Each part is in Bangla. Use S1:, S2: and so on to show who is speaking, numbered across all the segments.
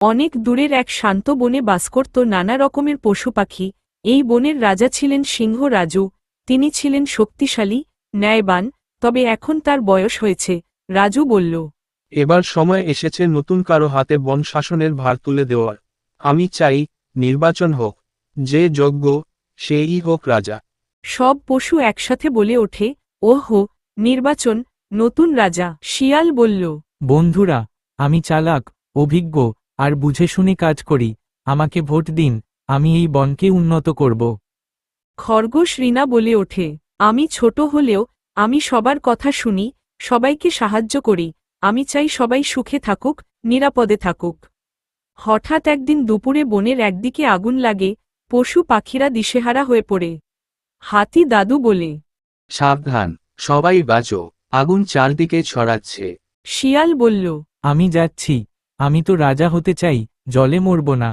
S1: অনেক দূরের এক শান্ত বনে বাস করত নানা রকমের পশু পাখি। এই বনের রাজা ছিলেন সিংহ রাজু। তিনি ছিলেন শক্তিশালী, ন্যায়বান। তবে এখন তার বয়স হয়েছে। রাজু বলল,
S2: এবার সময় এসেছে নতুন কারো হাতে বন শাসনের ভার তুলে দেওয়ার। আমি চাই নির্বাচন হোক, যে যোগ্য সেই হোক রাজা।
S1: সব পশু একসাথে বলে ওঠে, ওহো, নির্বাচন, নতুন রাজা। শিয়াল বলল,
S3: বন্ধুরা, আমি চালাক, অভিজ্ঞ আর বুঝে শুনে কাজ করি। আমাকে ভোট দিন, আমি এই বনকে উন্নত করব।
S1: খরগোশ রিনা বলে ওঠে, আমি ছোট হলেও আমি সবার কথা শুনি, সবাইকে সাহায্য করি। আমি চাই সবাই সুখে থাকুক, নিরাপদে থাকুক। হঠাৎ একদিন দুপুরে বনের একদিকে আগুন লাগে। পশু পাখিরা দিশেহারা হয়ে পড়ে। হাতি দাদু বলে,
S4: সাবধান, সবাই বাঁচো, আগুন চারদিকে ছড়াচ্ছে।
S1: শিয়াল বলল,
S3: আমি যাচ্ছি, আমি তো রাজা হতে চাই, জলে মরব না।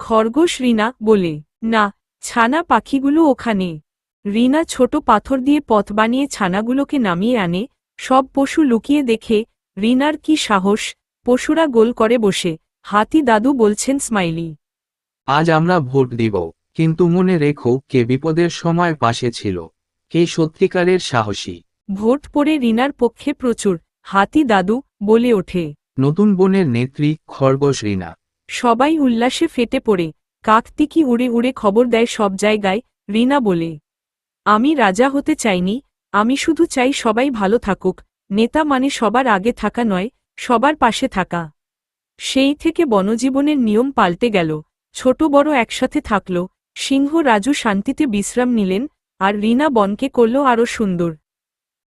S1: খরগোশ রিনা বলে, না, ছানা পাখিগুলো ওখানে। রিনা ছোট পাথর দিয়ে পথ বানিয়ে ছানাগুলোকে নামিয়ে আনে। সব পশু লুকিয়ে দেখে, রিনার কি সাহস। পশুরা গোল করে বসে। হাতি দাদু বলছেন স্মাইলি,
S4: আজ আমরা ভোট দিব, কিন্তু মনে রেখো কে বিপদের সময় পাশে ছিল, কে সত্যিকারের সাহসী।
S1: ভোট পড়ে রিনার পক্ষে প্রচুর। হাতি দাদু বলে ওঠে,
S4: নতুন বনের নেত্রী খরগোশ রিনা।
S1: সবাই উল্লাসে ফেটে পড়ে। কাকতিকি উড়ে উড়ে খবর দেয় সব জায়গায়। রিনা বলে, আমি রাজা হতে চাইনি, আমি শুধু চাই সবাই ভালো থাকুক। নেতা মানে সবার আগে থাকা নয়, সবার পাশে থাকা। সেই থেকে বনজীবনের নিয়ম পাল্টে গেল। ছোট বড় একসাথে থাকল। সিংহ রাজু শান্তিতে বিশ্রাম নিলেন, আর রিনা বনকে করল আরও সুন্দর।